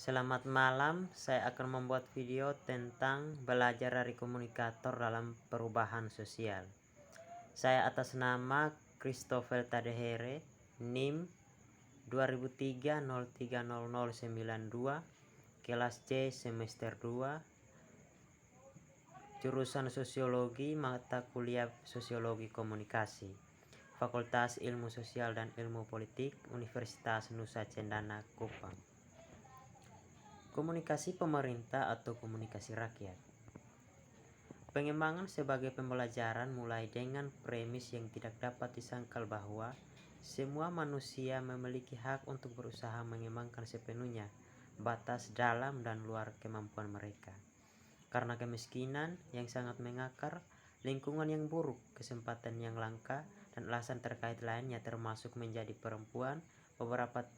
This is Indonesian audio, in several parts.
Selamat malam, saya akan membuat video tentang belajar dari komunikator dalam perubahan sosial. Saya atas nama Christopher Tadehere, NIM 2003030092, kelas C semester 2, jurusan Sosiologi, mata kuliah Sosiologi Komunikasi, Fakultas Ilmu Sosial dan Ilmu Politik, Universitas Nusa Cendana, Kupang. Komunikasi pemerintah atau komunikasi rakyat. Pengembangan sebagai pembelajaran mulai dengan premis yang tidak dapat disangkal bahwa semua manusia memiliki hak untuk berusaha mengembangkan sepenuhnya batas dalam dan luar kemampuan mereka. Karena kemiskinan yang sangat mengakar, lingkungan yang buruk, kesempatan yang langka, dan alasan terkait lainnya termasuk menjadi perempuan, beberapa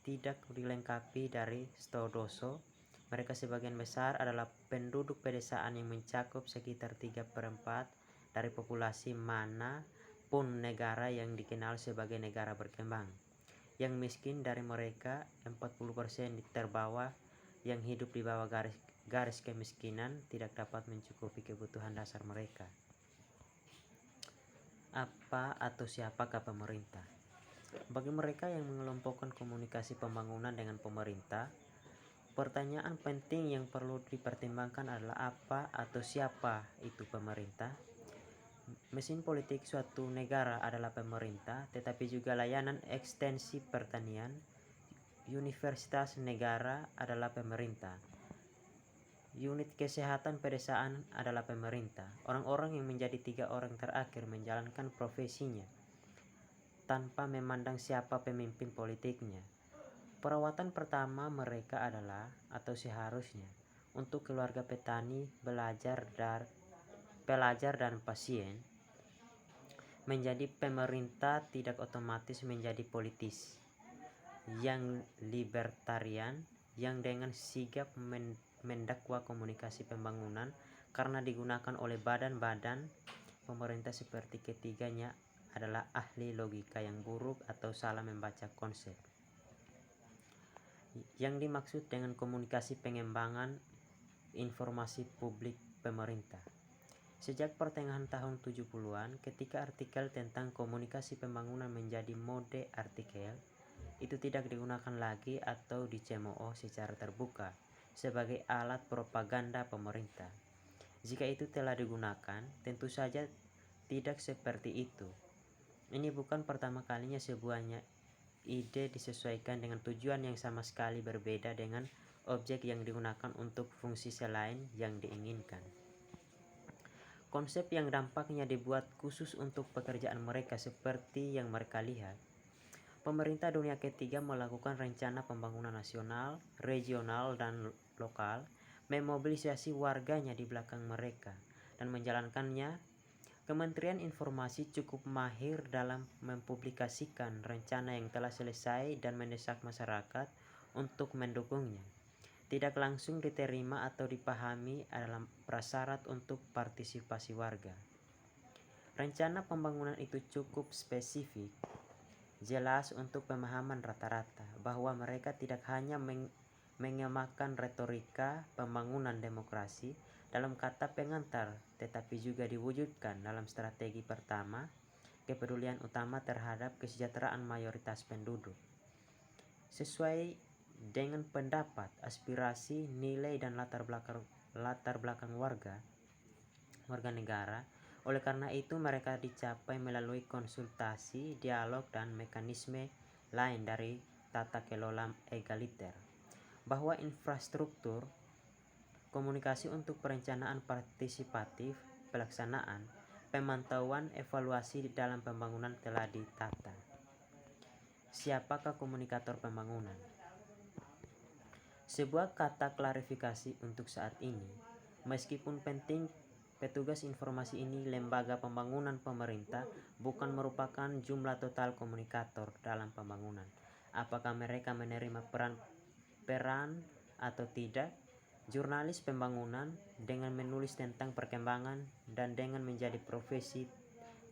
tidak dilengkapi dari Stodoso. Mereka sebagian besar adalah penduduk pedesaan yang mencakup sekitar 3/4 dari populasi mana pun negara yang dikenal sebagai negara berkembang. Yang miskin dari mereka 40% terbawah yang hidup di bawah garis kemiskinan tidak dapat mencukupi kebutuhan dasar mereka. Apa atau siapakah pemerintah? Bagi mereka yang mengelompokkan komunikasi pembangunan dengan pemerintah, pertanyaan penting yang perlu dipertimbangkan adalah apa atau siapa itu pemerintah. Mesin politik suatu negara adalah pemerintah, tetapi juga layanan ekstensi pertanian, universitas negara adalah pemerintah. Unit kesehatan pedesaan adalah pemerintah. Orang-orang yang menjadi 3 orang terakhir menjalankan profesinya tanpa memandang siapa pemimpin politiknya. Perawatan pertama mereka adalah, atau seharusnya, untuk keluarga petani, pelajar dan pasien. Menjadi pemerintah tidak otomatis menjadi politis yang libertarian, yang dengan sigap mendakwa komunikasi pembangunan karena digunakan oleh badan-badan pemerintah seperti ketiganya adalah ahli logika yang buruk atau salah membaca konsep. Yang dimaksud dengan komunikasi pengembangan informasi publik pemerintah. Sejak pertengahan tahun 70-an, ketika artikel tentang komunikasi pembangunan menjadi mode artikel, itu tidak digunakan lagi atau dicemooh secara terbuka sebagai alat propaganda pemerintah. Jika itu telah digunakan, tentu saja tidak seperti itu. Ini bukan pertama kalinya sebuahnya ide disesuaikan dengan tujuan yang sama sekali berbeda dengan objek yang digunakan untuk fungsi selain yang diinginkan. Konsep yang dampaknya dibuat khusus untuk pekerjaan mereka seperti yang mereka lihat. Pemerintah dunia ketiga melakukan rencana pembangunan nasional, regional, dan lokal, memobilisasi warganya di belakang mereka, dan menjalankannya. Kementerian Informasi cukup mahir dalam mempublikasikan rencana yang telah selesai dan mendesak masyarakat untuk mendukungnya. Tidak langsung diterima atau dipahami adalah prasyarat untuk partisipasi warga. Rencana pembangunan itu cukup spesifik, jelas untuk pemahaman rata-rata, bahwa mereka tidak hanya mengemakan retorika pembangunan demokrasi dalam kata pengantar, tetapi juga diwujudkan dalam strategi pertama, kepedulian utama terhadap kesejahteraan mayoritas penduduk. Sesuai dengan pendapat, aspirasi, nilai, dan latar belakang warga negara. Oleh karena itu mereka dicapai melalui konsultasi, dialog, dan mekanisme lain dari tata kelola egaliter. Bahwa infrastruktur komunikasi untuk perencanaan partisipatif, pelaksanaan, pemantauan, evaluasi dalam pembangunan telah ditata. Siapakah komunikator pembangunan? Sebuah kata klarifikasi untuk saat ini. Meskipun penting, petugas informasi ini lembaga pembangunan pemerintah bukan merupakan jumlah total komunikator dalam pembangunan. Apakah mereka menerima peran atau tidak? Jurnalis pembangunan dengan menulis tentang perkembangan dan dengan menjadi profesi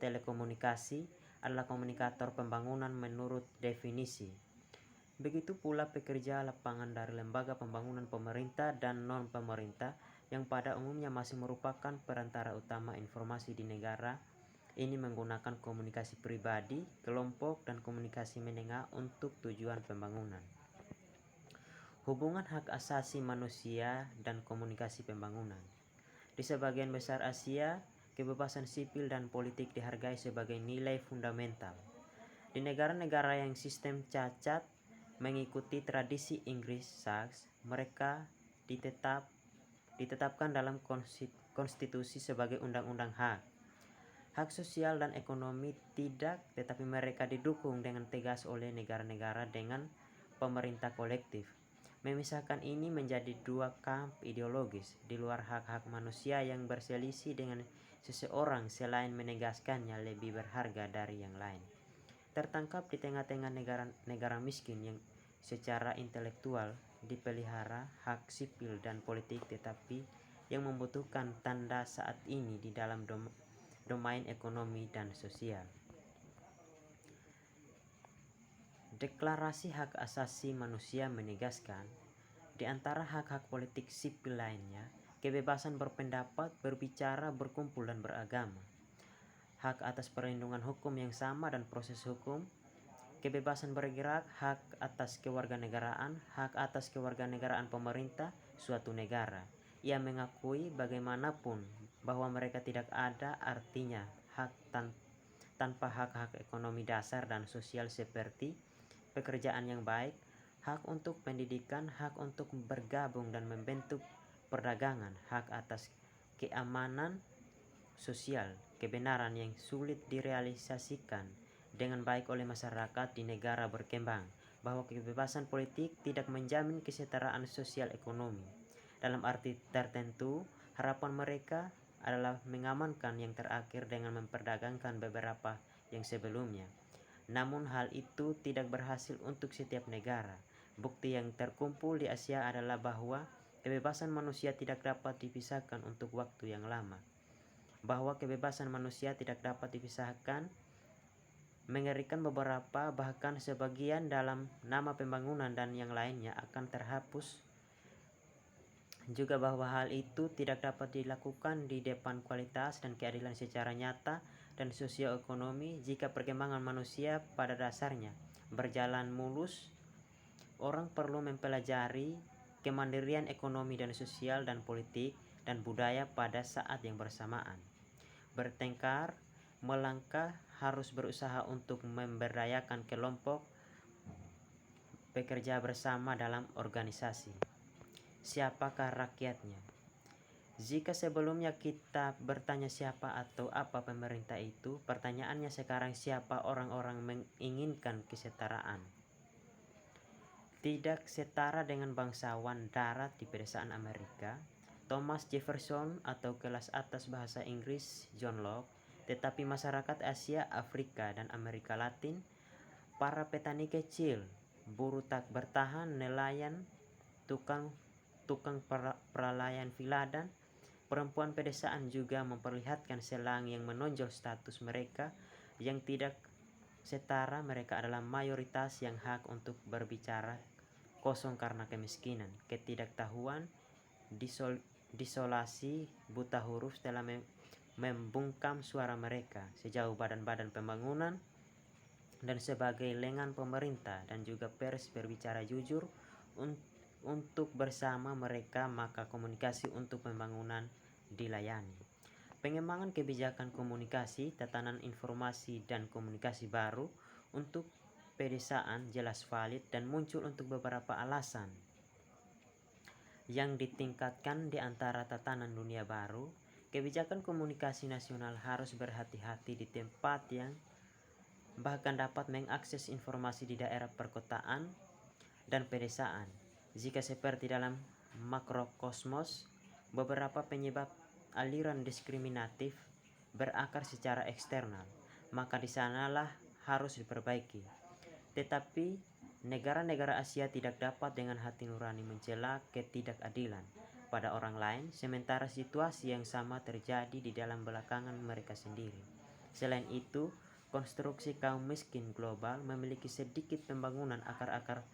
telekomunikasi adalah komunikator pembangunan menurut definisi. Begitu pula pekerja lapangan dari lembaga pembangunan pemerintah dan non-pemerintah yang pada umumnya masih merupakan perantara utama informasi di negara ini menggunakan komunikasi pribadi, kelompok, dan komunikasi menengah untuk tujuan pembangunan. Hubungan hak asasi manusia dan komunikasi pembangunan. Di sebagian besar Asia, kebebasan sipil dan politik dihargai sebagai nilai fundamental. Di negara-negara yang sistem cacat mengikuti tradisi Inggris Saks, mereka ditetapkan dalam konstitusi sebagai undang-undang hak. Hak sosial dan ekonomi tidak, tetapi mereka didukung dengan tegas oleh negara-negara dengan pemerintah kolektif. Memisahkan ini menjadi dua kamp ideologis di luar hak-hak manusia yang berselisih dengan seseorang selain menegaskannya lebih berharga dari yang lain. Tertangkap di tengah-tengah negara miskin yang secara intelektual dipelihara hak sipil dan politik tetapi yang membutuhkan tanda saat ini di dalam domain ekonomi dan sosial. Deklarasi Hak Asasi Manusia menegaskan, di antara hak-hak politik sipil lainnya, kebebasan berpendapat, berbicara, berkumpul, dan beragama. Hak atas perlindungan hukum yang sama dan proses hukum, kebebasan bergerak, hak atas kewarganegaraan, hak atas kewarganegaraan pemerintah suatu negara. Ia mengakui bagaimanapun bahwa mereka tidak ada artinya hak tanpa hak-hak ekonomi dasar dan sosial seperti pekerjaan yang baik, hak untuk pendidikan, hak untuk bergabung dan membentuk perdagangan, hak atas keamanan sosial, kebenaran yang sulit direalisasikan dengan baik oleh masyarakat di negara berkembang, bahwa kebebasan politik tidak menjamin kesetaraan sosial ekonomi. Dalam arti tertentu, harapan mereka adalah mengamankan yang terakhir dengan memperdagangkan beberapa yang sebelumnya. Namun hal itu tidak berhasil untuk setiap negara. Bukti yang terkumpul di Asia adalah bahwa kebebasan manusia tidak dapat dipisahkan untuk waktu yang lama. Bahwa kebebasan manusia tidak dapat dipisahkan mengerikan beberapa, bahkan sebagian dalam nama pembangunan dan yang lainnya akan terhapus. Juga bahwa hal itu tidak dapat dilakukan di depan kualitas dan keadilan secara nyata dan sosioekonomi jika perkembangan manusia pada dasarnya berjalan mulus. Orang perlu mempelajari kemandirian ekonomi dan sosial dan politik dan budaya pada saat yang bersamaan. Bertengkar, melangkah, harus berusaha untuk memberdayakan kelompok, bekerja bersama dalam organisasi. Siapakah rakyatnya? Jika sebelumnya kita bertanya siapa atau apa pemerintah itu, pertanyaannya sekarang siapa orang-orang menginginkan kesetaraan. Tidak setara dengan bangsawan darat di pedesaan Amerika, Thomas Jefferson atau kelas atas bahasa Inggris John Locke, tetapi masyarakat Asia, Afrika, dan Amerika Latin, para petani kecil, buruh tak bertahan, nelayan, tukang peralayan viladan, perempuan pedesaan juga memperlihatkan selang yang menonjol status mereka yang tidak setara. Mereka adalah mayoritas yang hak untuk berbicara kosong karena kemiskinan, ketidaktahuan, disolasi, buta huruf telah membungkam suara mereka sejauh badan-badan pembangunan dan sebagai lengan pemerintah dan juga pers berbicara jujur untuk bersama mereka, maka komunikasi untuk pembangunan dilayani. Pengembangan kebijakan komunikasi, tatanan informasi dan komunikasi baru untuk pedesaan jelas valid dan muncul untuk beberapa alasan yang ditingkatkan di antara tatanan dunia baru. Kebijakan komunikasi nasional harus berhati-hati di tempat yang bahkan dapat mengakses informasi di daerah perkotaan dan pedesaan. Jika seperti dalam makrokosmos, beberapa penyebab aliran diskriminatif berakar secara eksternal, maka di sanalah harus diperbaiki. Tetapi negara-negara Asia tidak dapat dengan hati nurani mencela ketidakadilan pada orang lain, sementara situasi yang sama terjadi di dalam belakangan mereka sendiri. Selain itu, konstruksi kaum miskin global memiliki sedikit pembangunan akar-akar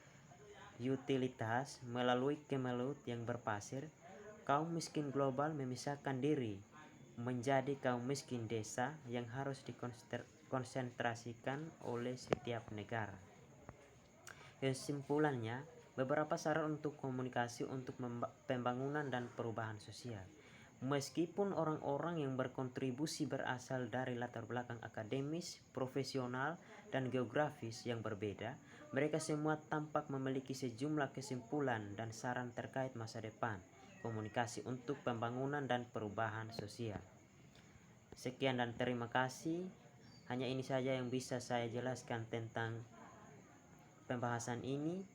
utilitas melalui Kemelut yang berpasir, kaum miskin global memisahkan diri menjadi kaum miskin desa yang harus dikonsentrasikan oleh setiap negara. Kesimpulannya, beberapa saran untuk komunikasi untuk pembangunan dan perubahan sosial. Meskipun orang-orang yang berkontribusi berasal dari latar belakang akademis, profesional, dan geografis yang berbeda, mereka semua tampak memiliki sejumlah kesimpulan dan saran terkait masa depan komunikasi untuk pembangunan dan perubahan sosial. Sekian dan terima kasih. Hanya ini saja yang bisa saya jelaskan tentang pembahasan ini.